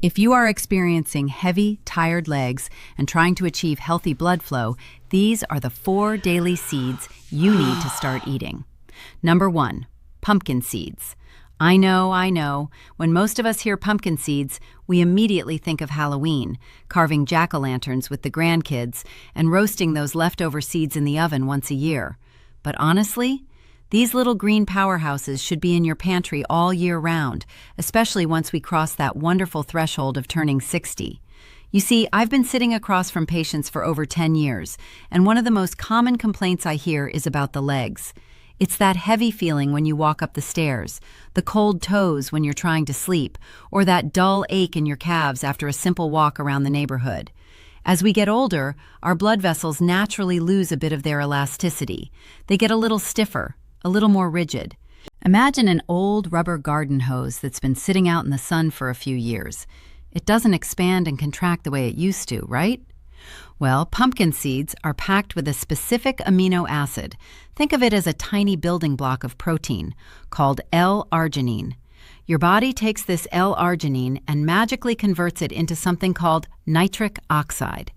If you are experiencing heavy, tired legs and trying to achieve healthy blood flow, these are the 4 daily seeds you need to start eating. Number 1, pumpkin seeds. I know. When most of us hear pumpkin seeds, we immediately think of Halloween, carving jack-o'-lanterns with the grandkids and roasting those leftover seeds in the oven once a year. But honestly, these little green powerhouses should be in your pantry all year round, especially once we cross that wonderful threshold of turning 60. You see, I've been sitting across from patients for over 10 years, and one of the most common complaints I hear is about the legs. It's that heavy feeling when you walk up the stairs, the cold toes when you're trying to sleep, or that dull ache in your calves after a simple walk around the neighborhood. As we get older, our blood vessels naturally lose a bit of their elasticity. They get a little stiffer, a little more rigid. Imagine an old rubber garden hose that's been sitting out in the sun for a few years. It doesn't expand and contract the way it used to, right? Well, pumpkin seeds are packed with a specific amino acid. Think of it as a tiny building block of protein called L-arginine. Your body takes this L-arginine and magically converts it into something called nitric oxide.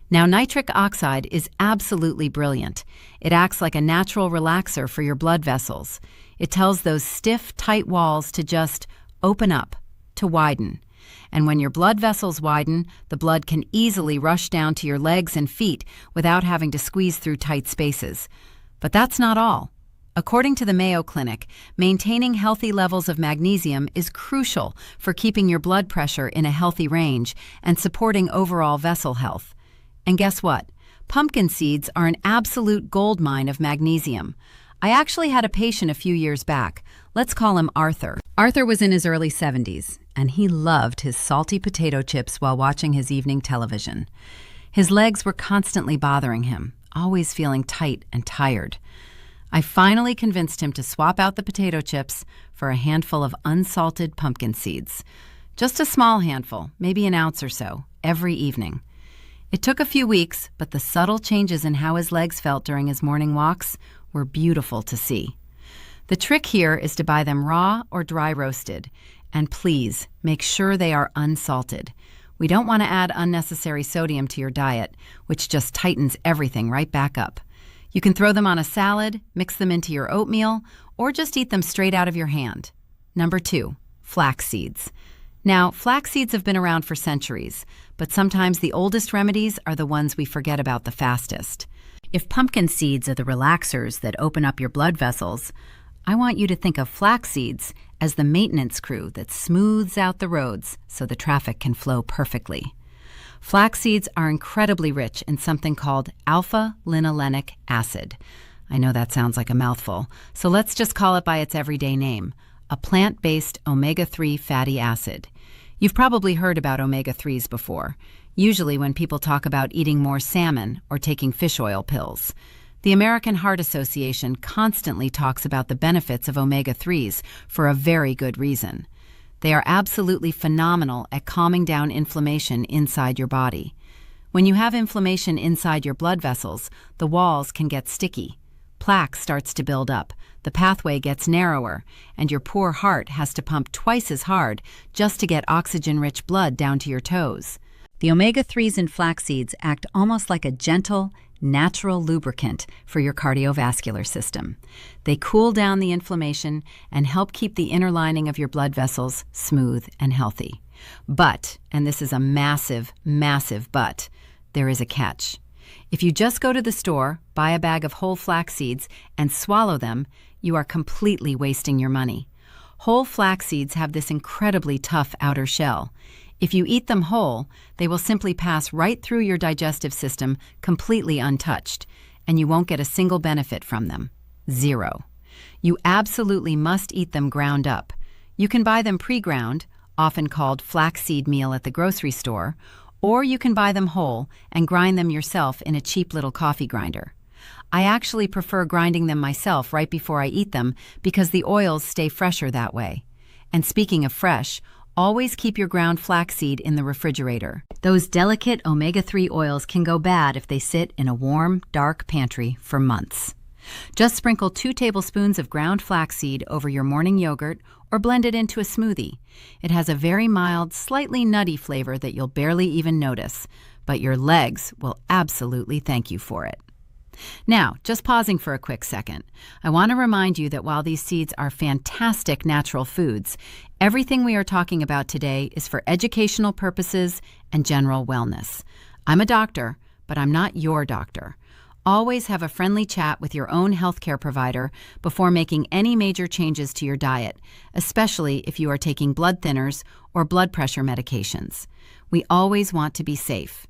Now, nitric oxide is absolutely brilliant. It acts like a natural relaxer for your blood vessels. It tells those stiff, tight walls to just open up, to widen. And when your blood vessels widen, the blood can easily rush down to your legs and feet without having to squeeze through tight spaces. But that's not all. According to the Mayo Clinic, maintaining healthy levels of magnesium is crucial for keeping your blood pressure in a healthy range and supporting overall vessel health. And guess what? Pumpkin seeds are an absolute goldmine of magnesium. I actually had a patient a few years back. Let's call him Arthur. Arthur was in his early 70s, and he loved his salty potato chips while watching his evening television. His legs were constantly bothering him, always feeling tight and tired. I finally convinced him to swap out the potato chips for a handful of unsalted pumpkin seeds. Just a small handful, maybe an ounce or so, every evening. It took a few weeks, but the subtle changes in how his legs felt during his morning walks were beautiful to see. The trick here is to buy them raw or dry roasted, and please make sure they are unsalted. We don't want to add unnecessary sodium to your diet, which just tightens everything right back up. You can throw them on a salad, mix them into your oatmeal, or just eat them straight out of your hand. Number 2, flax seeds. Now, flax seeds have been around for centuries, but sometimes the oldest remedies are the ones we forget about the fastest. If pumpkin seeds are the relaxers that open up your blood vessels, I want you to think of flax seeds as the maintenance crew that smooths out the roads so the traffic can flow perfectly. Flax seeds are incredibly rich in something called alpha-linolenic acid. I know that sounds like a mouthful, so let's just call it by its everyday name, a plant-based omega-3 fatty acid. You've probably heard about omega-3s before, usually when people talk about eating more salmon or taking fish oil pills. The American Heart Association constantly talks about the benefits of omega-3s for a very good reason. They are absolutely phenomenal at calming down inflammation inside your body. When you have inflammation inside your blood vessels, the walls can get sticky. Plaque starts to build up, the pathway gets narrower, and your poor heart has to pump twice as hard just to get oxygen-rich blood down to your toes. The omega-3s in flax seeds act almost like a gentle, natural lubricant for your cardiovascular system. They cool down the inflammation and help keep the inner lining of your blood vessels smooth and healthy. But, and this is a massive, massive but, there is a catch. If you just go to the store, buy a bag of whole flax seeds, and swallow them, you are completely wasting your money. Whole flax seeds have this incredibly tough outer shell. If you eat them whole, they will simply pass right through your digestive system completely untouched, and you won't get a single benefit from them. Zero. You absolutely must eat them ground up. You can buy them pre-ground, often called flaxseed meal at the grocery store, or you can buy them whole and grind them yourself in a cheap little coffee grinder. I actually prefer grinding them myself right before I eat them because the oils stay fresher that way. And speaking of fresh, always keep your ground flaxseed in the refrigerator. Those delicate omega-3 oils can go bad if they sit in a warm, dark pantry for months. Just sprinkle 2 tablespoons of ground flaxseed over your morning yogurt or blend it into a smoothie. It has a very mild, slightly nutty flavor that you'll barely even notice, but your legs will absolutely thank you for it. Now, just pausing for a quick second, I want to remind you that while these seeds are fantastic natural foods, everything we are talking about today is for educational purposes and general wellness. I'm a doctor, but I'm not your doctor. Always have a friendly chat with your own healthcare provider before making any major changes to your diet, especially if you are taking blood thinners or blood pressure medications. We always want to be safe.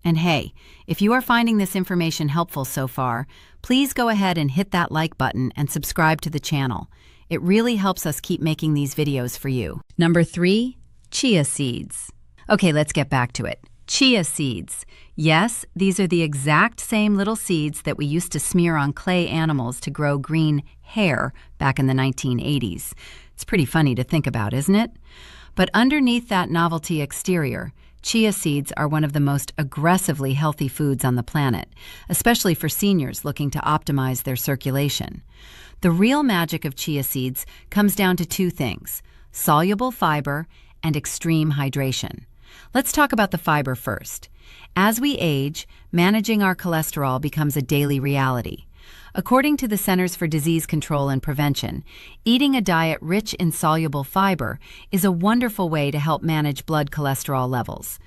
And hey, if you are finding this information helpful so far, please go ahead and hit that like button and subscribe to the channel. It really helps us keep making these videos for you. Number 3, chia seeds. Okay, let's get back to it. Chia seeds. Yes, these are the exact same little seeds that we used to smear on clay animals to grow green hair back in the 1980s. It's pretty funny to think about, isn't it? But underneath that novelty exterior, chia seeds are one of the most aggressively healthy foods on the planet, especially for seniors looking to optimize their circulation. The real magic of chia seeds comes down to 2 things: soluble fiber and extreme hydration. Let's talk about the fiber first. As we age, managing our cholesterol becomes a daily reality. According to the Centers for Disease Control and Prevention, eating a diet rich in soluble fiber is a wonderful way to help manage blood cholesterol levels.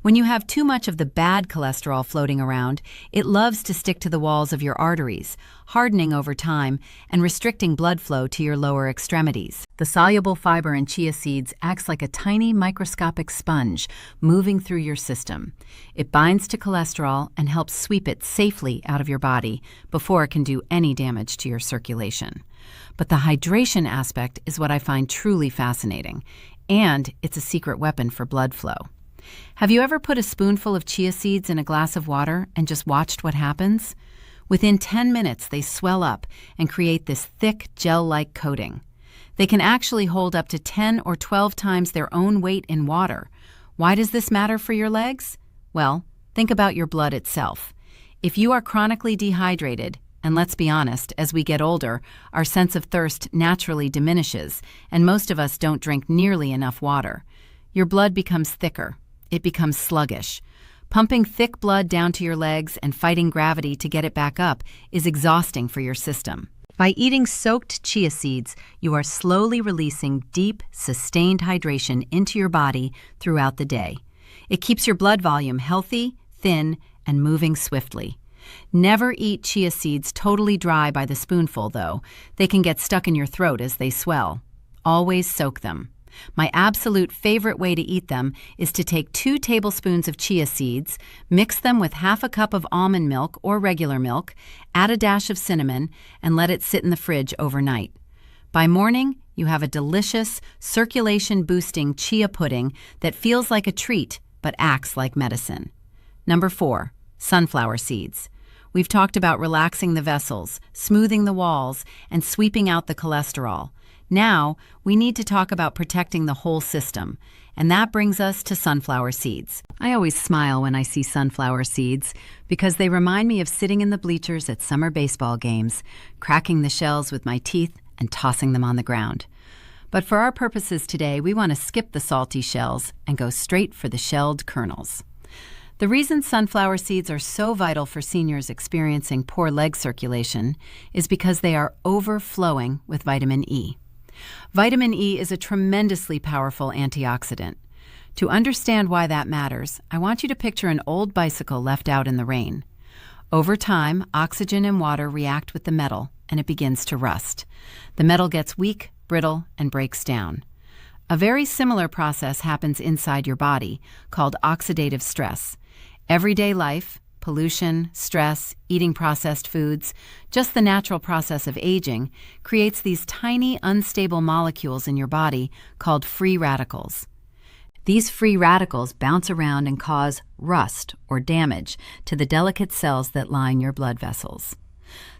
When you have too much of the bad cholesterol floating around, it loves to stick to the walls of your arteries, hardening over time and restricting blood flow to your lower extremities. The soluble fiber in chia seeds acts like a tiny microscopic sponge moving through your system. It binds to cholesterol and helps sweep it safely out of your body before it can do any damage to your circulation. But the hydration aspect is what I find truly fascinating, and it's a secret weapon for blood flow. Have you ever put a spoonful of chia seeds in a glass of water and just watched what happens? Within 10 minutes, they swell up and create this thick, gel-like coating. They can actually hold up to 10 or 12 times their own weight in water. Why does this matter for your legs? Well, think about your blood itself. If you are chronically dehydrated, and let's be honest, as we get older, our sense of thirst naturally diminishes, and most of us don't drink nearly enough water. Your blood becomes thicker. It becomes sluggish. Pumping thick blood down to your legs and fighting gravity to get it back up is exhausting for your system. By eating soaked chia seeds, you are slowly releasing deep, sustained hydration into your body throughout the day. It keeps your blood volume healthy, thin, and moving swiftly. Never eat chia seeds totally dry by the spoonful, though. They can get stuck in your throat as they swell. Always soak them. My absolute favorite way to eat them is to take 2 tablespoons of chia seeds, mix them with half a cup of almond milk or regular milk, add a dash of cinnamon, and let it sit in the fridge overnight. By morning, you have a delicious, circulation-boosting chia pudding that feels like a treat but acts like medicine. Number 4, sunflower seeds. We've talked about relaxing the vessels, smoothing the walls, and sweeping out the cholesterol. Now, we need to talk about protecting the whole system, and that brings us to sunflower seeds. I always smile when I see sunflower seeds because they remind me of sitting in the bleachers at summer baseball games, cracking the shells with my teeth and tossing them on the ground. But for our purposes today, we want to skip the salty shells and go straight for the shelled kernels. The reason sunflower seeds are so vital for seniors experiencing poor leg circulation is because they are overflowing with vitamin E. Vitamin E is a tremendously powerful antioxidant. To understand why that matters, I want you to picture an old bicycle left out in the rain. Over time, oxygen and water react with the metal, and it begins to rust. The metal gets weak, brittle, and breaks down. A very similar process happens inside your body, called oxidative stress. Everyday life, pollution, stress, eating processed foods, just the natural process of aging, creates these tiny, unstable molecules in your body called free radicals. These free radicals bounce around and cause rust or damage to the delicate cells that line your blood vessels.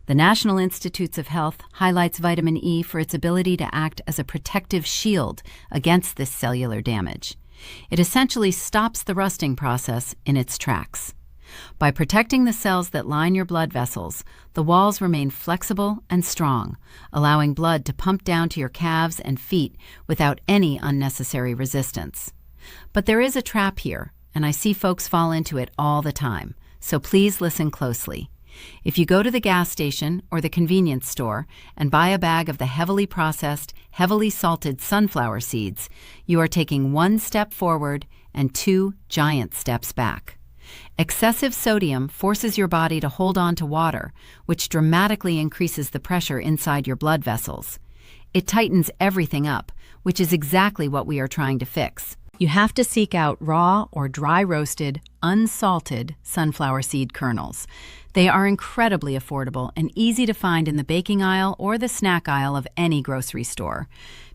The National Institutes of Health highlights vitamin E for its ability to act as a protective shield against this cellular damage. It essentially stops the rusting process in its tracks. By protecting the cells that line your blood vessels, the walls remain flexible and strong, allowing blood to pump down to your calves and feet without any unnecessary resistance. But there is a trap here, and I see folks fall into it all the time, so please listen closely. If you go to the gas station or the convenience store and buy a bag of the heavily processed, heavily salted sunflower seeds, you are taking one step forward and two giant steps back. Excessive sodium forces your body to hold on to water, which dramatically increases the pressure inside your blood vessels. It tightens everything up, which is exactly what we are trying to fix. You have to seek out raw or dry roasted, unsalted sunflower seed kernels. They are incredibly affordable and easy to find in the baking aisle or the snack aisle of any grocery store.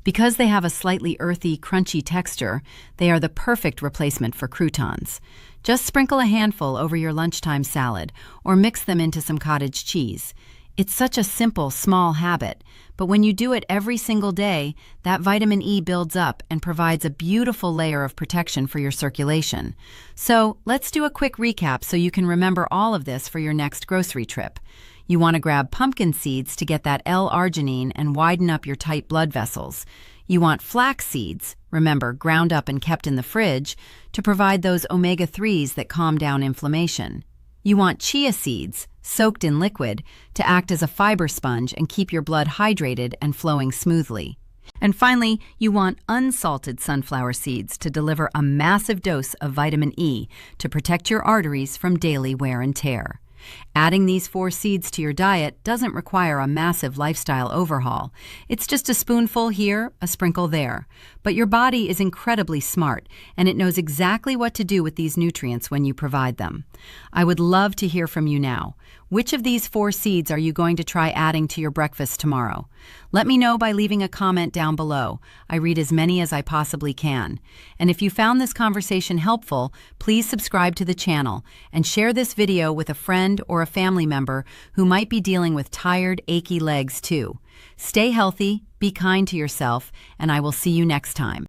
Because they have a slightly earthy, crunchy texture, they are the perfect replacement for croutons. Just sprinkle a handful over your lunchtime salad or mix them into some cottage cheese. It's such a simple, small habit, but when you do it every single day, that vitamin E builds up and provides a beautiful layer of protection for your circulation. So let's do a quick recap so you can remember all of this for your next grocery trip. You want to grab pumpkin seeds to get that L-arginine and widen up your tight blood vessels. You want flax seeds, remember, ground up and kept in the fridge, to provide those omega-3s that calm down inflammation. You want chia seeds, soaked in liquid, to act as a fiber sponge and keep your blood hydrated and flowing smoothly. And finally, you want unsalted sunflower seeds to deliver a massive dose of vitamin E to protect your arteries from daily wear and tear. Adding these 4 seeds to your diet doesn't require a massive lifestyle overhaul. It's just a spoonful here, a sprinkle there. But your body is incredibly smart, and it knows exactly what to do with these nutrients when you provide them. I would love to hear from you now. Which of these 4 seeds are you going to try adding to your breakfast tomorrow? Let me know by leaving a comment down below. I read as many as I possibly can. And if you found this conversation helpful, please subscribe to the channel and share this video with a friend or a family member who might be dealing with tired, achy legs too. Stay healthy, be kind to yourself, and I will see you next time.